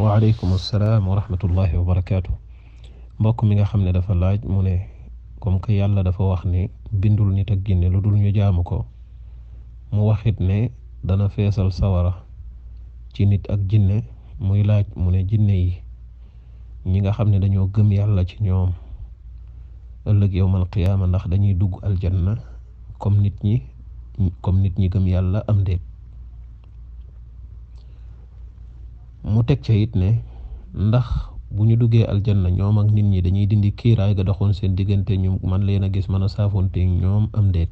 waaleykum assalaam wa rahmatullahi wa barakaatu. mbokk mi nga xam ne dafa laaj mu ne comme que yàlla dafa wax ne bindul nit ak jinne lu dul ñu jaamu ko, mu waxit ne dana feesal sawara ci nit ak jinne, muy laaj mu ne jinne yi ñi nga xam ne dañoo gëm yàlla ci ñoom ëllëg yowmal qiyaama ndax dañuy dugg aljanna comme nit ñi gëm yàlla am déet. mu teg ca it ne ndax bu ñu duggee aljanna ñoom ak nit ñi dañuy dindi kiiraay ga doxoon seen diggante ñu man leen a gis mën a saafonte ñoom am déet.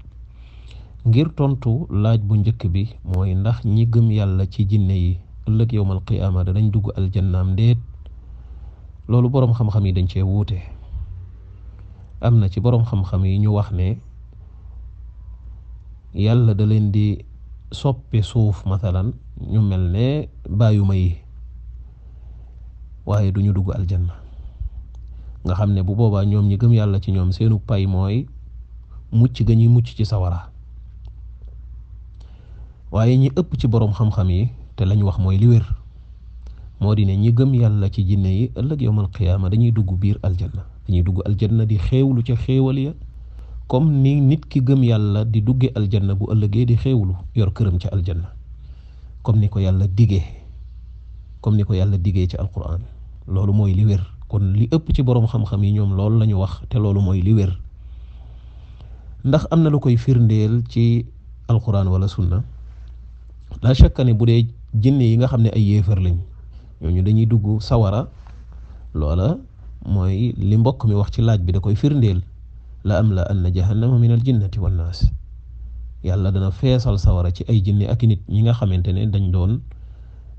ngir tontu laaj bu njëkk bi mooy ndax ñi gëm yàlla ci jinne yi ëllëg yowmal qiyaama danañ dugg aljanna am déet, loolu boroom xam-xam yi dañ cee wuute. am na ci boroom xam-xam yi ñu wax ne yàlla da leen di soppi suuf mathalan ñu mel ne bàyyuma yi, waaye duñu dugg aljanna. nga xam ne bu boobaa ñoom ñi gëm yàlla ci ñoom seenu pay mooy mucc ga ñuy mucc ci sawara. waaye ñi ëpp ci boroom xam-xam yi te lañ wax mooy li wér moo di ne ñi gëm yàlla ci jinne yi ëllëg yawmal qiyaama dañuy dugg biir aljanna, dañuy dugg aljanna di xéewlu ca xéewal ya comme ni nit ki gëm yàlla di dugge aljanna bu ëllëgee di xéewlu yor këram ca aljanna comme ni ko yàlla digee ci alquran. loolu mooy li wér. kon li ëpp ci boroom xam-xam yi ñoom loolu lañu wax te loolu mooy li wér. ndax am na lu koy firndeel ci alquran wala sunna? la shakka ne bu dee jinne yi nga xam ne ay yéefar lañ ñooñu dañuy dugg sawara, loola mooy li mbokk mi wax ci laaj bi da koy firndeel. la am la anna jahannama min al jinnati wan naas, yàlla dana feesal sawara ci ay jinne ak nit ñi nga xamante ne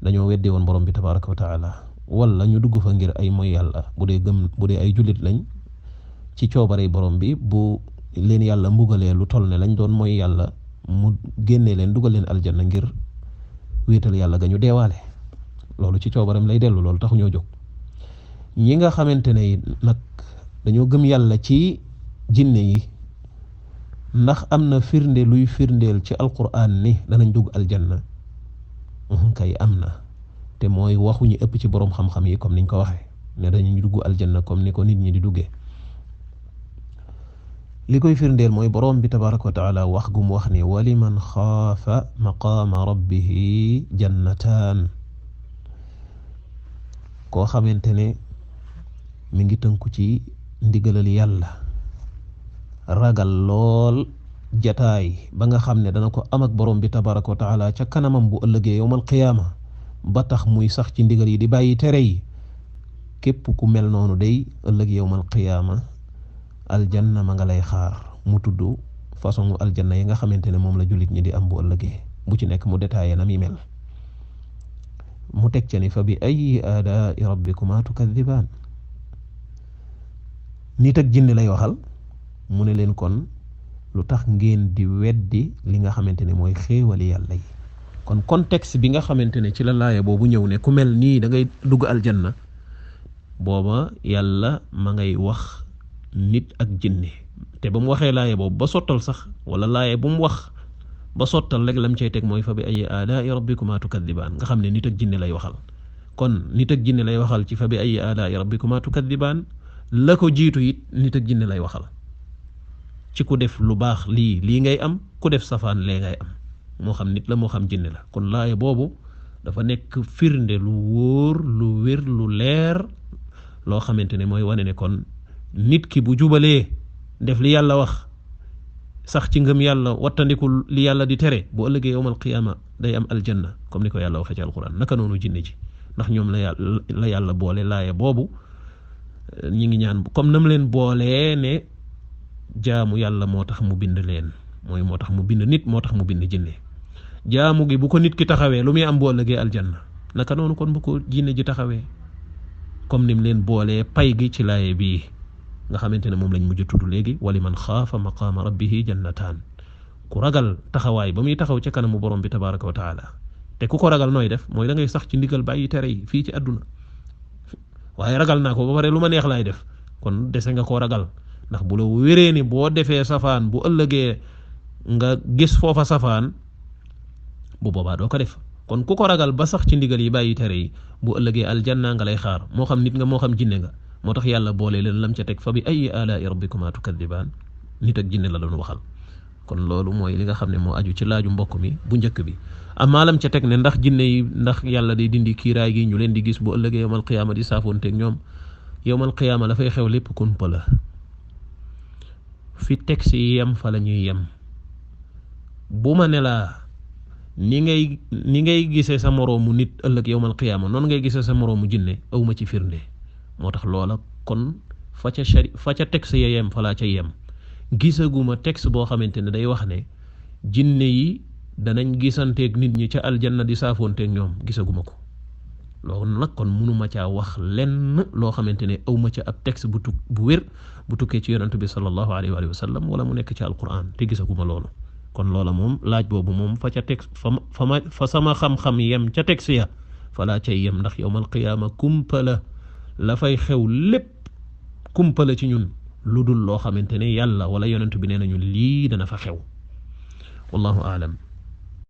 dañoo weddi woon borom bi tabaraka wa taala, wala ñu dugg fa ngir ay mooy yàlla. bu dee ay jullit lañ ci coobarey borom bi, bu leen yàlla mbugalee lu toll ne lañ doon mooy yàlla, mu génnee leen dugal leen aljanna ngir wéetal yàlla ga ñu deewaale. loolu ci coobareem lay dellu, loolu taxu ñoo jóg. ñi nga xamante ne nag dañoo gëm yàlla ci jinne yi, ndax am na firnde luy firndeel ci alquran ni danañ dugg aljanna? kay am na, te mooy waxu ñi ëpp ci boroom xam-xam yi comme niñ ko waxee ne dañuy dugg aljanna comme ni ko nit ñi di duggee. li koy firndeel mooy boroom bi tabaraka wa taala wax gum wax ni waliman xaafa maqaama rabbihi jannataan. koo xamante ne mi ngi tënku ci ndigalal yàlla, ragal lool jataay ba nga xam ne dana ko am ak borom bi tabaraka wa taala ca kanamam bu ëllëgee yowmal qiyaama, ba tax muy sax ci ndigal yi di bàyyi tere yi. képp ku mel noonu day ëllëg yowmal qiyaama aljanna ma nga lay xaar. mu tudd façon aljanna yi nga xamante ne moom la jullit ñi di am bu ëllëgee, bu ci nekk mu détaillé na mi mel. mu teg ca ni fa bi ayyi aalaa'i rabbikumaa tukadibaan. nit ak jinne lay waxal, mu ne leen kon lu tax ngeen di weddi li nga xamante ne mooy xéewali yàlla yi. kon contexte bi nga xamante ne ci la laaya boobu ñëw ne ku mel nii da ngay dugg aljanna, booba yàlla ma ngay wax nit ak jinne. te ba mu waxee laaya boobu ba sottal sax, wala laaya bu mu wax ba sottal rek lam cay teg mooy fa bi ayyi aalaa'i rabbikumaa tukadibaan, nga xam ne nit ak jinne lay waxal. kon nit ak jinne lay waxal ci fa bi ayyi aalaa'i rabbikumaa tukadibaan, la ko jiitu it nit ak jinne lay waxal ci ku def lu baax lii ngay am, ku def safaan lee ngay am, moo xam nit la moo xam jinne la. kon laaya boobu dafa nekk firnde lu wóor, lu wér, lu leer, loo xamante ne mooy wane ne kon nit ki bu jubalee def li yàlla wax, sax ci ngëm yàlla, wattandiku li yàlla di tere, bu ëllëgee yawmal qiyaama day am aljanna comme ni ko yàlla waxee ci alquran. naka noonu jinne ji, ndax ñoom la yàlla boole laaya boobu. ñi ngi ñaan comme nam leen boolee ne jaamu yàlla moo tax mu bind leen, mooy moo tax mu bind nit, moo tax mu bind jinne. jaamu gi bu ko nit ki taxawee lu muy am bu ëllëgee aljanna, naka noonu kon bu ko jinne ji taxawee comme nim leen boolee pay gi ci laaye bii nga xamante ne moom lañ mujj tudd léegi, waliman xaafa maqaama rabbihi jannataan. ku ragal taxawaay ba muy taxaw ca kanamu borom bi tabaraka wa taala. te ku ko ragal nooy def mooy da ngay sax ci ndigal bàyyi tere yi fii ci àdduna. waaye ragal naa ko ba pare lu ma neex laay def, kon dese nga koo ragal. ndax bu la wéree ni boo defee safaan bu ëllëgee nga gis foofa safaan, bu boobaa doo ko def. kon ku ko ragal ba sax ci ndigal yi bàyyi tere yi bu ëllëgee aljanna nga lay xaar moo xam nit nga moo xam jinne nga moo tax yàlla boole leen lam ca teg fa bi ay alaa'i rabbikuma tukadibaan nit ak jinne la doon waxal kon loolu mooy li nga xam ne moo aju ci laaju mbokk mi bu njëkk bi amaa lam ca teg ne ndax jinne yi ndax yàlla day dindi kiiraay gi ñu leen di gis bu ëllëgee yowmal qiyaama di saafoonteeg ñoom yowmal qiyaama la fay xew lépp kumpa la fi teg si yem fa la ñuy yem bu ma ne laa ni ngay gisee sa moroomu nit ëllëg yowmal qiyaama noonu ngay gisee sa moroomu jinne awma ci firnde moo tax loola kon fa ca texte ya yem fa laa ca yem gisaguma texte boo xamante ne day wax ne jinne yi danañ gisanteeg nit ñi ca aljanna di saafoonteeg ñoom gisaguma ko loolu nag kon mënuma caa wax lenn loo xamante ne awma ca ab texte bu wér bu tukkee ci yonent bi sallallahu alayhi wa sallam wala mu nekk ci alquran te gisaguma loolu kon loola moom laaj boobu moom fa ca texte fa sama xam-xam yem ca texte ya fa laa cay yem ndax yowmal qiyaama kumpa la fay xew lépp kumpa la ci ñun lu dul loo xamante ne yàlla wala yonent bi nee nañu lii dana fa xew wallahu aalam